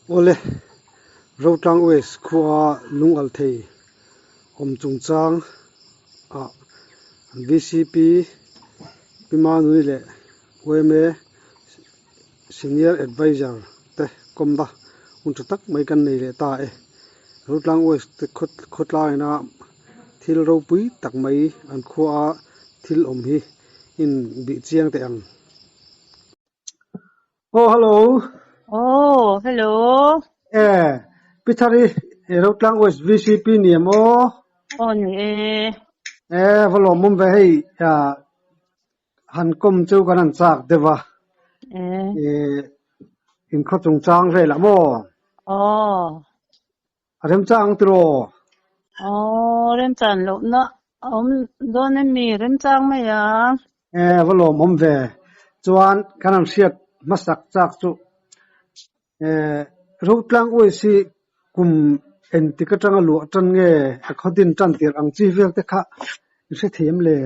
Ole Rotang West Khua Lung Althei Om Chungchang a VCP Pimanu le OMA Senior Advisor te komba untatak mai kan nei le ta e Rotang West te khotla na thil ro pui tak mai an khua thil om hi in bi chiang te ang Oh hello Oh, hello. Pithari Rotang West VCP niam Oh, ni valo mum ve hei han kom chu kan an chak dewa in kho chung chang re la mo Oh. arem chang tro Oh, rem chan lo na don mi rem chang ma ya. Valo mum ve chuan kan an siat masak chak chu Rotang West si kum en tikatanga lu tan nge khodin tan tir ang chi vel te kha se them le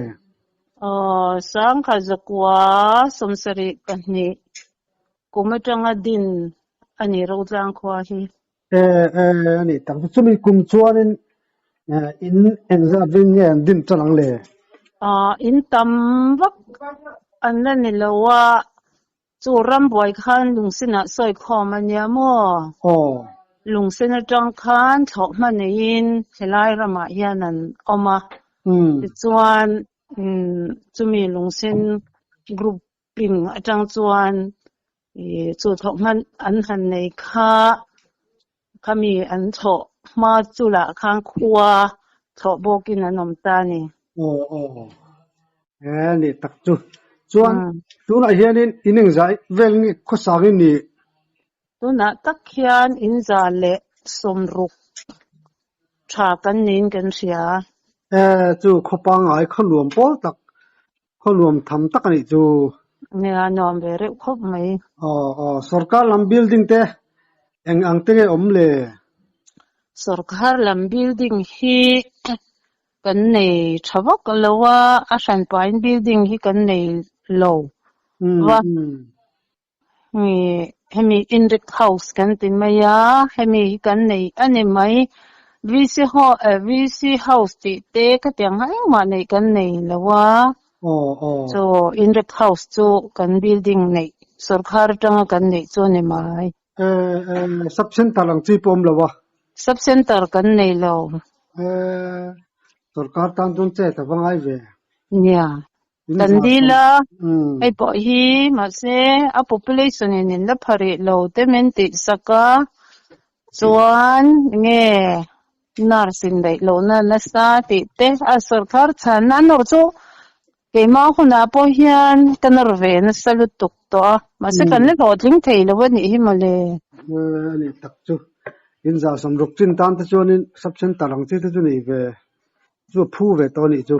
Oh, sang kha zakwa somsari kan ni kumatanga din ani ro jang khwa hi. Ani tak chu mi kum chuanin in enza vin nge din talang le In tam vak anna ni lawa chu ram boy khan lungsina soi khom ania mo. Lungsina tang khan thok man in helai rama hianan oma chuan chumi lungsin grouping atang chuan chu thok man an han nei kha khami an tho ma chula khang khua tho bokin anom ta ni ni tak chu chuan tuna hianin ining zai vel ngi khosawin ni tuna takhian in za le somruk tha kan nin kan sia chu khopang ai kholuam pol tak kholuam tham tak ani chu ne anom be re khop mai sarkar lam building te eng ang te om le sarkar lam building hi kan nei thawak lawa asan pain building hi kan nei lo wa hemi inrik house kan tin maya hemi kan nei ane mai VC house ti te ka tiang hai ma nei kan nei lawa so inrik house chu kan building nei sarkar tanga kan nei chu ne mai sub center lang chi pom lawa sub center kan nei lo sarkar tan tun che ta bangai ve nya tandila ai po hi ma se a population in la phari lo te menti saka chuan nge nursing dai lo na sa ti te a sarkar chan na no chu ke ma khuna po hian kanar ve na salut tuk to ma se kan le rodling thei lo ni hi male ni tak chu in za som ruk chin tan ta chuanin sub center lang che ta chu nei ve chu phu ve to ni chu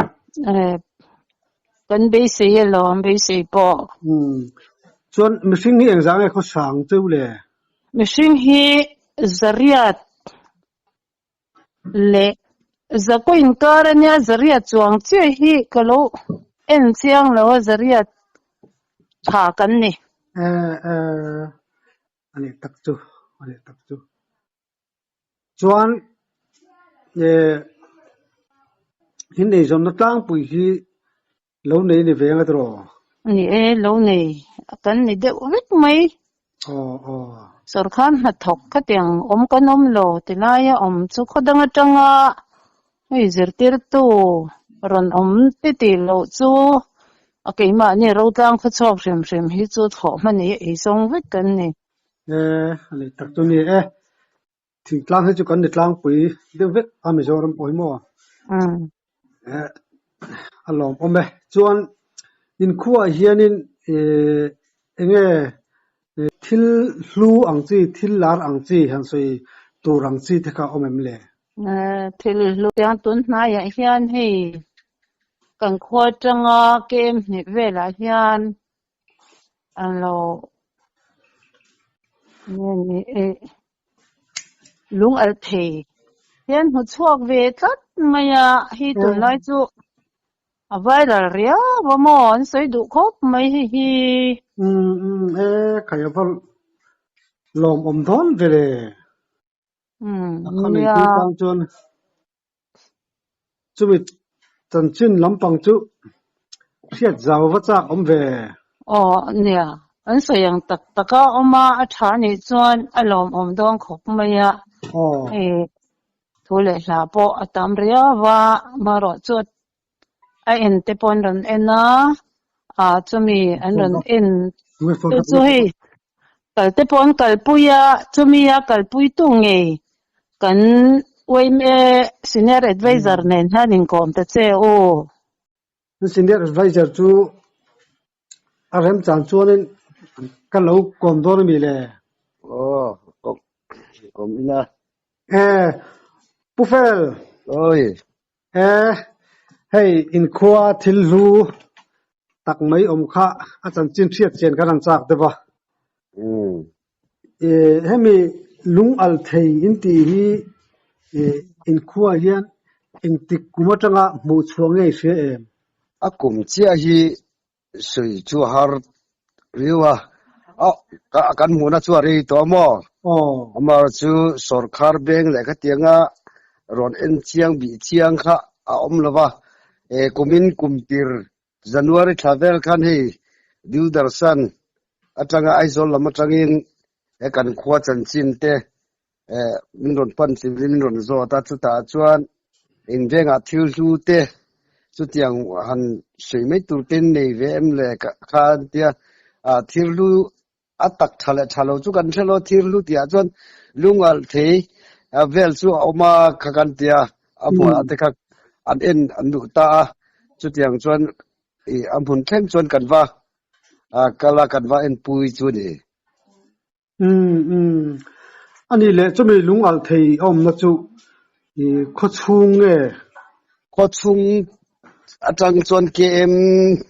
kan be se lo be se po chuan mishing ni exam e kho sang chu le mishing hi zariat le zako inkaranya zariat chuang che hi kalo en chiang lo zariat tha kan ni ani tak chu chuan hin nei zom na tlang pui hi lo nei ni venga tro ni lo nei kan ni de wik mai sarkhan ha thok ka tiang om kanom lo tilaya om chu khodanga tanga ei zertir tu ron om ti lo chu akei ma ni ro tang kha chok rem hi chu tho mani ei song wik kan ni ani tak tu ni thing tlang he chu kan ni tlang pui de wek amizoram poi mo alom ome chuan in khuwa hianin enge thil hlu ang chi thil lar ang chi han soi turang chi te kha omem le thil hlu yang tun na ya hian hei kan khwa tanga kem ni vela hian alo ni lung althei hian hu chuak ve tlat maya hi tun lai chu viral ria mo an soi du khop mai hi khaya ลมอมทอนไปเลยคันนี้ที่ตางจนจุมิจันจินลำปังจุเสียจาวว่าจากอมเวเนี่ยอันเสียงตะก็ออกมาอาถานี่จวนอารมณ์อมดองขบมายะทุเลลาปออตามเรียว่ามาโรจดไอเอ็นเตปอนรันเอ็นนะจะมีอันรันเอ็นจุยกัลเตปอนกัลปุยะจะมีกัลปุยตุงเอกันไว้เมซีเนียร์แอดไวเซอร์เนี่ยฮะนิงคอมแต่เจ้าซีเนียร์แอดไวเซอร์จูอารมณ์จานชวนนี่กันเรากอมโดนมีเลยกอมนะปูเฟลโอ้ยให้อินครัวทิลรูตักไม่อมค่ะอาจารย์จินเทียดเจนกันหลังจากเด้ปะให้มีลุงอัลเทยอินตีฮีอินครัวเฮียนอินติกุมาจังอ่ะมูช่วงไงเสียกุมเจียฮีสวยชัวฮาร์เรียกว่ากันมูนะชัวรีตัวมอมาชูสรคาร์เบงเลยก็เตียงรอนเอ็นเชียงบีเชียงค่ะละว่ากุมินกุมตีร์จันวารีทราเวลคันให้ดิวดาร์สันจังไอโซลละมาจังอินกันขวาจันจินเตมินรอนปันสิมินรอนโซตาชุตาชวนอินเวงทิวชูเตสุดยังหันสวยไม่ตุเต็นในเวมเลยค่ะเดียทิวลูตักทะเลจุกันทะเลทิวลูเดียจนลุงอัลเทยเวลซูออกมากันเดียพอแต่ค่ะอันเอ็นอันดูตาสุดยังจนพุ่นเข้มจนกันว่ากะลากันว่าเอ็นปุยจุนี่อันนี้แหละจะมีลุงอัลเทยนะจุขดชุงขดชุงอาจารย์จวนเกม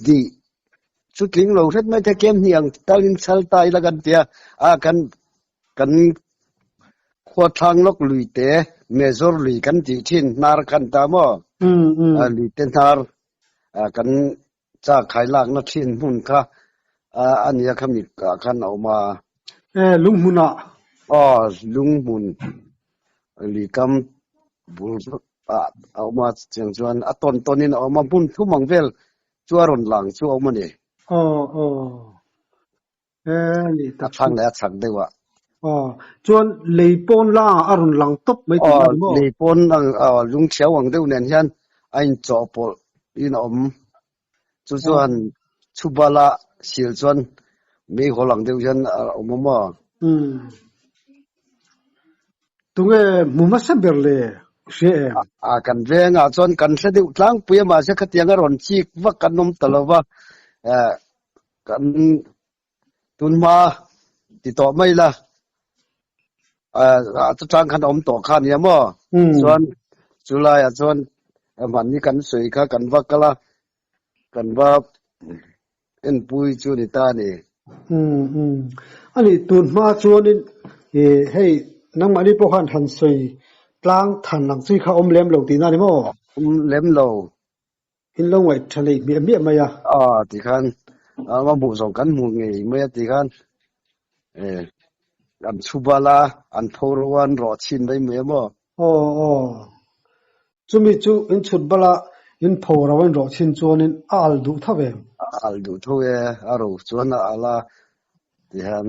ดีสุดลิงเราเฮ็ดไม่แต่เกมเฮียงตาลินชัลตายละกันเตียกันขวดทางลกลุยเตเมซอร์ลุยกันจิทินนารกันตามลุยเตนารกันจะขายลากนัทินหุ่นค่ะอันนี้คำนี้กันเอามาลุงมุนลุงมุนลุยกำบุลเอามาเจียงจวนตอนนี้เอามาปุ่นทุ่มังเวลจัวรนหลังจัวเอามานี่นี่ตักทางแล้วฉันได้ว่าจวนเลยปนล่าอรุณหลังตบไม่ถึงเลยปนลุงเฉียวหวังเดียวเนี่ยยันไอ้จอบอินจวนชุบละเสียจวนไม่หัวหลังเดียวยันมาตุงมุมัสเบลเลยเสียกันเวงจนกันเสด็จหลังปุยมาเสกเตียงรอนชีกว่ากันนมตลอดว่ากันตุนมาติดต่อไม่ละจะจ้างขนมต่อข้าเนี่ยมั้งส่วนจุฬาส่วนมันนี่กันสวยค่ะกันว่ากันว่าเอ็นปุยจูนิตานี่อันนี้ตุนมาชวนนี่ให้นังมันนี่พวกหันสวยกลางทันหลังซีเขาเล็มเหลาตีนั่นนี่มั้งเล็มเหลาหินลงไว้ทะเลเมียมายาตีขันมาบุษกันมุงไงเมื่อตีขันอันชุบลาอันพอรวันรอชินได้เมื่อมั้งจุมีจูอินชุบลาอินพอรวันรอชินจวนินอัลดูท่าเวอัลดูท่าเวอารมณ์จวนอัลลาตีขัน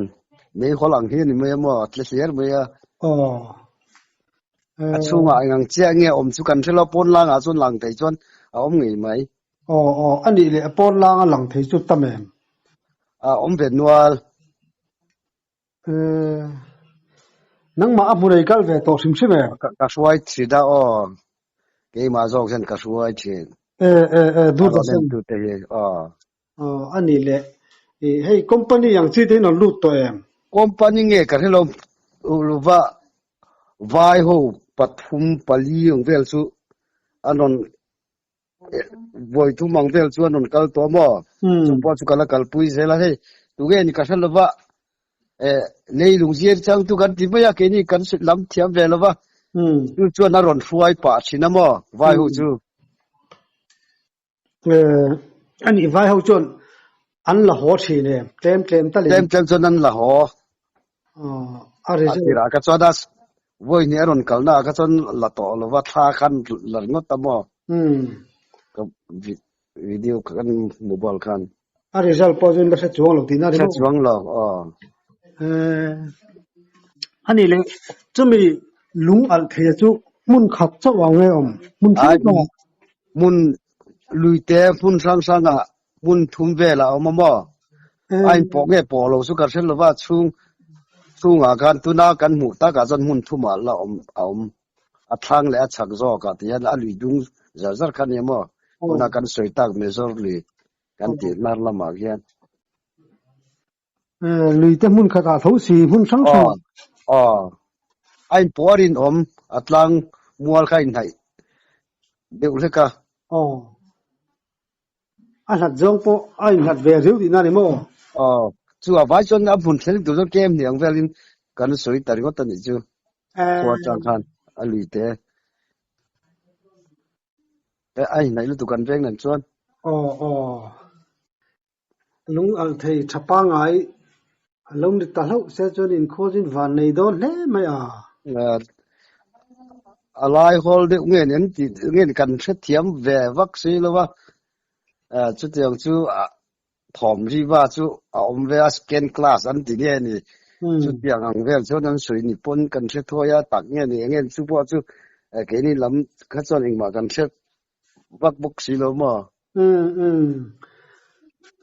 ไม่ขอหลังเฮียนเมื่อมั้งเสียเมื่อช่วงงานเจ้าเงี้ยจุกันที่เราปนล่างจนหลังแต่จนเงี้ยไหมอันนี้เลยปนล่างหลังแต่จุดตั้มเองเป็นนัวนังมาอับมุนไอ้กัลเวตัวสิมใช่ไหมกระสวยทีด้าเกี่ยมาจอกเส้นกระสวยทีดูดเส้นดูเตะอันนี้เลยให้คอมพานีอย่างที่ที่นั่นรูดตัวเองคอมพานีเงี้ยกันที่เรารู้ว่าวายโฮปัดฟุมปลีของเวลซูอันนั้นวอยทุ่มังเวลซูอันนั้นกัลตัวมั้งจุดพอจุกัลกัลปุยเสร็จแล้วให้ตัวเงี้ยนี่ก็ฉันรู้ว่าเลยลุงเจียร์จังตุกันที่ไม่อยากนี่กันสุดลำเทียมเวลว่าจวนนั้นรอนช่วยป่าชินะมั้งวายโฮจูอันนี้วายโฮจนอันละหัวชีเนี่ยเต็มตะเลยเต็มจนนั้นละหัว atira ka chodas voi ni aron kalna ka chon la to lo wa tha khan lar ngot tamo ka video kan mobile khan result pojin ba se chuang lo tina se chuang lo ani le chumi lung al the chu mun khat chaw nge mun thai ba mun luite phun sang sanga mun thum vela omamo ai poge polo su ka sel wa chunga kan tuna kan mu ta ka jon mun thuma la athang le achak zo ka tian alui dung zar khan yemo tuna kan soitak mezor li kan ti nar lama hian luite mun khata tho si mun sang sang ai porin atlang mual khain hai deu leka anat jong po ai nat ve riu di na ni mo chu avai chon a phun thel du kem niang velin kan soi tari got ni chu kwa chang khan aluite ai nai lu tu kan veng nan chon lung al thei thapa ngai lung ni ta lo se chon in khojin van nei don le mai alai hol de ngen kan the thiam ve vak si lo wa chu tiang chu thom ri wa chu ve scan class an ti ne ni chu tiang ang vel chu nan sui ni pon kan the thoya tak nge ni ngen chu po chu ke ni lam kha chon ing ma kan the vak buk si lo ma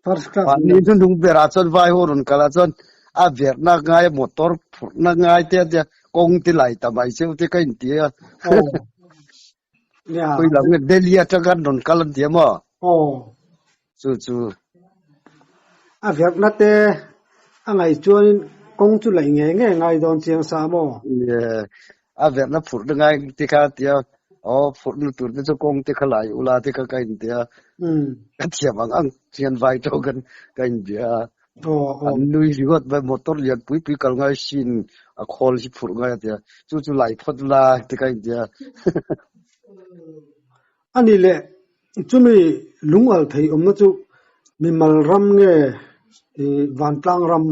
first class ni chun dung bera chon vai horun kala chon a ver na ngai motor na ngai te kong ti lai ta mai chu te kain ti ya koi lam nge delia ta kan don kalan ti ma chu a ver na te angai chuan kong chu lai nge ngai don chiang sa mo a ver na phur ngai ti kha ti phur nu tur te chu kong ti khalai ula ti ka kain ti ka thiam ang chian vai to kan kain dia nui rigot ba motor lian pui kal ngai sin a khol si phur ngai ti chu lai phot la ti kain dia ani le chumi lungal thei na chu mimal ram nge van tlang ram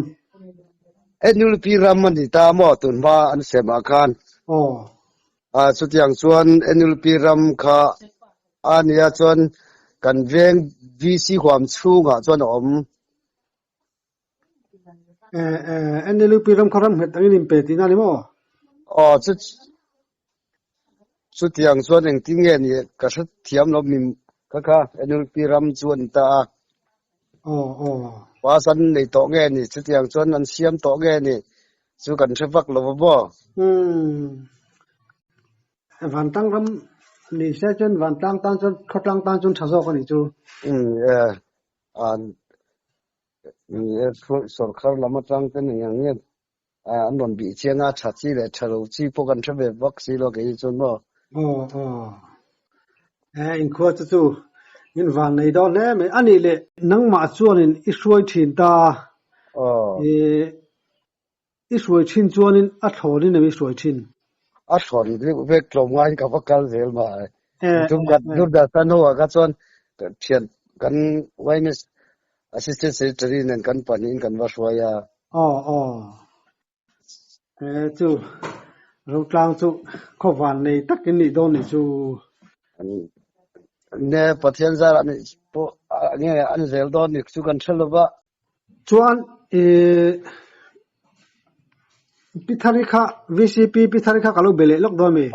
enul pi ram man ta mo tun ba an sema khan chu tiang chuan enul pi ram kha ania chuan kan veng vc huam chunga chuan enul pi ram kharam het angin pe tina ni mo chu tiang chuan eng ti nge ni ka that thiam lo mim kha enul pi ram chuan ta wa san nei to nge ni chu tiang chuan an siam to nge ni chu kan thevak lo bo van tang ram ni se chon van tang tan chon khotlang tan chon thazo ka ni chu an sarkar lama tang ten yang nge an don bi chenga chachi le thalo chi po kan thebe vak si lo ke chon mo in kho chu in van nei do le me ani le nang ma chuan in isoi thin ta isoi thin chuan in a thori ne isoi thin a thori de ve klom ngai ka vakal zel ma tum gat dur da tan ho ga chuan thian kan witness assistant secretary nen kan panin kan wa swaya chu ro tlang chu kho van nei takin ni don ni chu ne pathian zar ani po nge an zel don ni chu kan thelwa chuan pitharikha vcp pitharikha kalo bele lok do me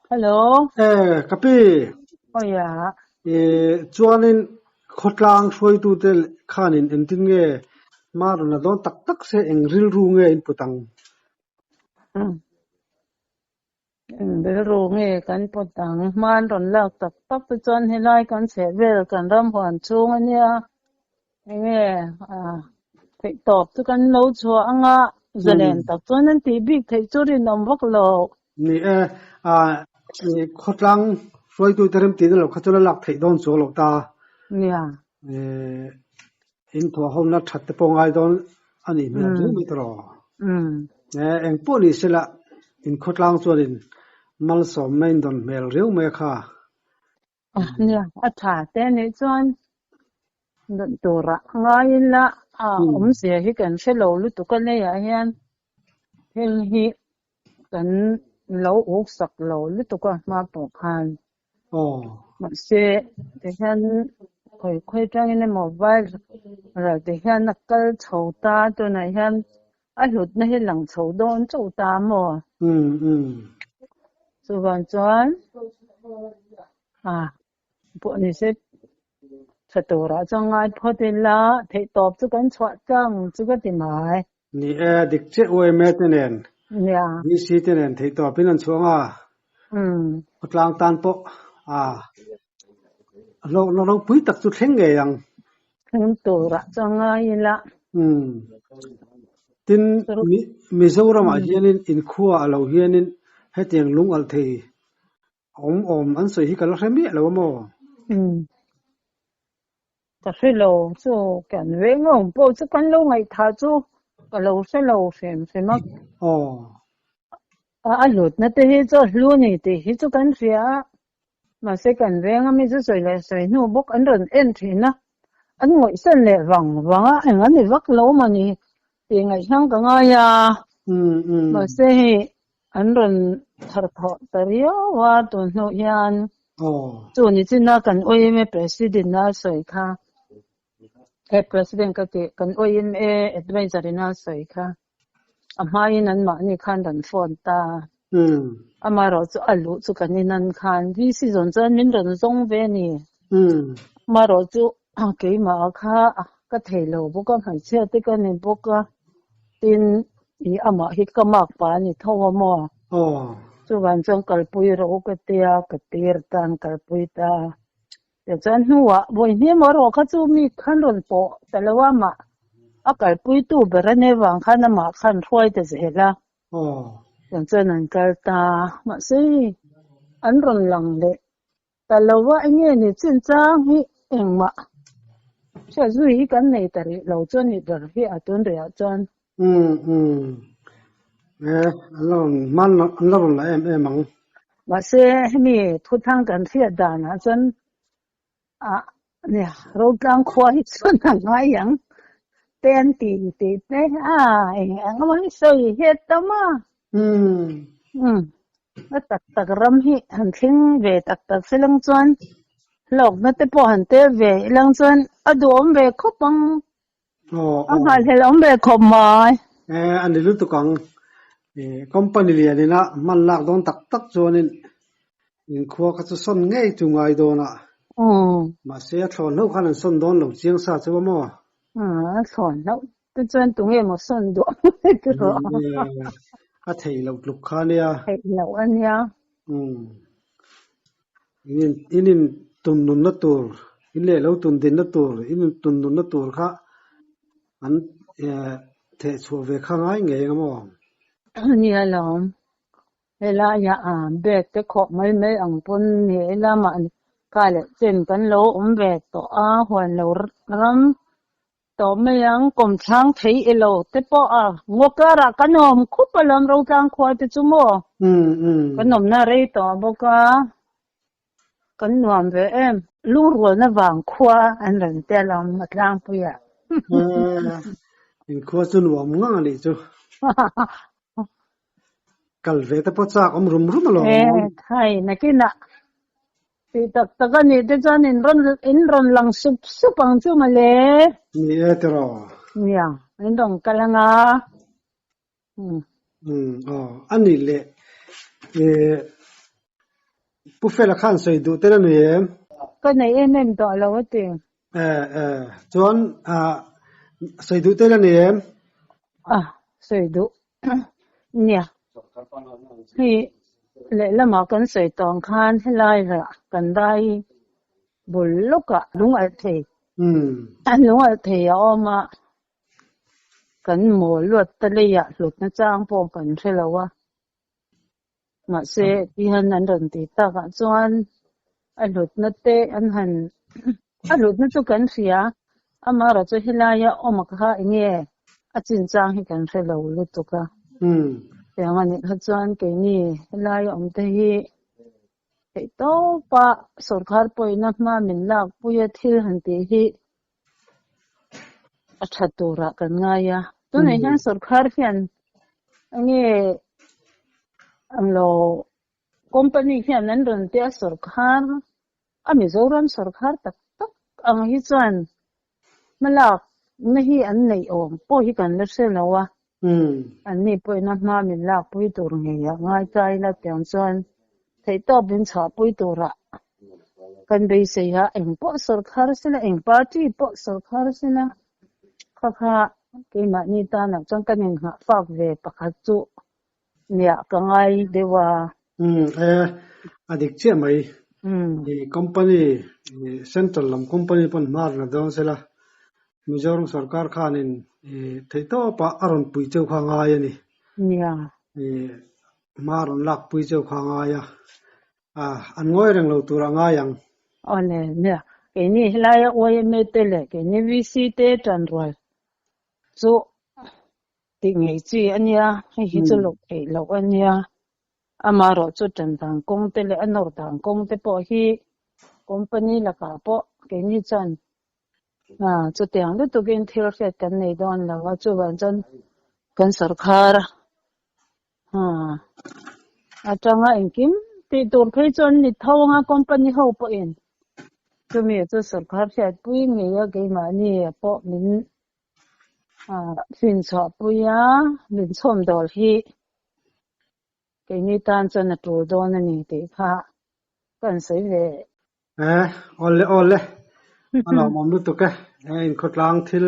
hello kapi ya chuanin khotlang soi tu tel khanin entin nge maruna don tak se engril ru nge inputang bel ru nge kan potang man ron lak tak pe chon helai kan se vel kan ram hwan chung ania nge thei top tu kan lo chua anga zalen tak chon an ti big thei churin nom vak lo ni ni khotlang soi tu terem tin lo khachula lak thei don chu lo ta in tho hom na that te pongai don ani me mi tro eng poli sela in khotlang chuarin mal som main don mel reu me kha nia a tha te ne chuan don tora ngai la เสียให้กันเชโลลุตุกันเลยเฮียนเฮลฮิกันเราอกสักเราลุตุกมาปกคันมันเสียแต่เฮียนค่อยๆจังในโมบายเราแต่เฮียนนักกัลโฉตาตัวไหนเฮียนหลุดในหลังโฉโดนโฉตาหมอส่วนจวนพวกนี้สิสตูระจังไงพอดีละเทตอบจุกันชวจังจุกันติหมายนี่ดิกเจโอเอเมตเนนเนี่ยนี่สิเตเนนเทตอบเป็นอันช่วงกลางตันโปเราปุ้ยตักจุดเข่งไงยังถึงตัวระจังไงละตินมิโซรามาเฮียนินอินคัวเราเฮียนินให้เตียงลุงอัลเทอันสวยที่กันเราใช้เมียแล้วมั้งแต่是เรา就感觉我不是跟路ไง他就ก็เรา是เราใช่มั้ยหลุดนะแต่ที่จะรู้นี่ที่จะกันเสียมาเสกันเรื่องไม่จะสวยเลยสวยนูบกอันเดินเอ็นทีนะอันหมดเส้นเลยวังอันนี้วักเรามานี่ตีไงช่างก็ง่ายมาเสอันเดินทอดแต่เรียวว่าตัวโนยันจูนี่จิน่ากันโอ้ยไม่ president น่าสวยค่ะpresident ก็ติกันโอ้ยไม่ advisor น่าสวยค่ะอามานั้นมานี่คันดันฟอนตาอามาเราจะอัลลุจุกันนี่นั้นคันที่สิจนจะมินดันซงเวนี่มาเราจะเกี่ยมาค่ะก็เทโลบุกก็หายเชื่อที่กันนี่บุกก็ตินอีอามาฮิตก็มากป่านี่เท่าหม้อจุวันจงกัลปุยเราก็เตียก็เตียตันกัลปุยตาแต่จันหัวบ่อยนี่มาเราก็จะมีคันรนโปแต่ละว่ามากัลปุยตู้เบรเนวังคันมาคันถ้วยแต่เสียละอย่างเช่นนั้นกัลตามาสิอันรนหลังเลยแต่ละว่าไอ้เนี่ยนี่จริงจังให้เองมาเชื่อสุยกันในแต่เราจนนี่เดี๋ยวพี่อาตุนเรียจนเรามันเราละมังมาเสียมีทุกทางกันเสียดานะจนเนี่ยเรากลางควายส่วนหายอย่างเต้นตีเนี่ยมันสวยเฮ็ดตมาแล้วตักรำให้หันทิ้งเวตักเสลังจวนหลอกนั่นแต่พอหันเตเวลังจวนดูอมเวคบังหาเฮลอมเวคบมาอันนี้รู้ตัวกังคอมพานีเลียนี่นะมันลากโดนตักจวนนี่ครัวก็จะส่วนง่ายจุงไงโดนมาเสียทอนเขาขนาดส่วนโดนหลงเจียงซาจะว่ามั้งทอนแล้วแต่จวนตรงนี้มันส่วนโดนก็รอถ้าเทลูกค้าเนี่ยเทเราอันเนี้ยอินตุนนุนนัตตัวอินเล่เราตุนดินนัตตัวอินตุนนุนนัตตัวค่ะอันเทชัวเวข้างไงไงกันมั้งเนี่ยหรอเวลาอย่าเบกแต่ขอบไม่อังปนเนี่ยเวลามันก็เลยเจ็บกันโลเบกตัวหัวเรารำตัวไม่ยังกลมช้างไทยเอโลแต่พองกระรักกันอมคุปลำเราจางควายติดจุโมกันอมน่าเรยตัวบอกว่ากันนวมเวลูรัวน่ะวางควาอันนั้นแต่ลำมัดล่างปุยอินควาจุนวมง่ายเลยจูกัลเวทปจากรุมมาลงใช่นักกินอ่ะที่ตักนี่จะนี่รอนลังสุปังจูมาเลยนี่ตรอเนี่ยอินดงกะลังอันนี้เลยผู้เฟลขันใส่ดูเท่านั้นเองก็ในเมต่อแล้วจริงจวนใส่ดูเท่านั้นเองใส่ดูเนี่ยให้แล้วมากันใส่ตองคานให้ไล่ละกันได้บุญลูกลุงอัลเทลุงอัลเทเอามากันหมูลวดตะเลยหลุดนะจ้างพงกันใช่แล้ววะมาเสที่หันนั้นเดินตีตากจวนหลุดนะเตอันหันหลุดนะจุกันเสียมาเราจะให้ไล่เอามาค่ะอย่างเงี้ยจริงจังให้กันใช่แล้วลุดตุกะอย่างนี้ขจรกี่นี่ลายอมเตหีไอ้โตปะสุรคาร์ปอยนักมามินลักปุยทิลหันเตหี achatura kan ngaya to nei han sarkar hian ange amlo company hian nan ron te sarkar Mizoram sarkar tak ang hi chuan malak nahi an nei om po hi kan la se lawa an ni po na ma min lak pui tur nge ya ngai tai la tiang chuan thei to bin cha pui tura kan be se ya eng po sarkar sila eng party po sarkar sila kha ke ma ni ta na chang kan eng ha fak ve pakhat chu nia ka ngai dewa adik che mai company central lam company pon mar na don sela Mizoram sarkar khanin theito pa aron pui cheu kha nga ya ni nia maron lak pui cheu kha nga ya an ngoi reng lo tura nga yang ole nia ke ni hlaya oi me tele ke ni vc te tan roi chu ti ngei chi ania hi chu lo e lo ania amaro chu tan dang kong tele anor dang kong te po hi company la ka po ke ni chan chu tiang lu tu gen thir khet kan nei don la wa chu ban chan kan sarkar atanga inkim ti tur phei chon ni thonga company ho po in chu mi chu sarkar khet pui nge ya ge ma ni po min fin cha puya min chom dol hi ke ni tan chan na tur don ani te kha kan sei ve ole ano mom lu tu ke in khotlang thil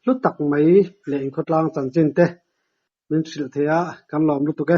lu tak mai le in khotlang chan chin te min sil thea kan lom lu tu ke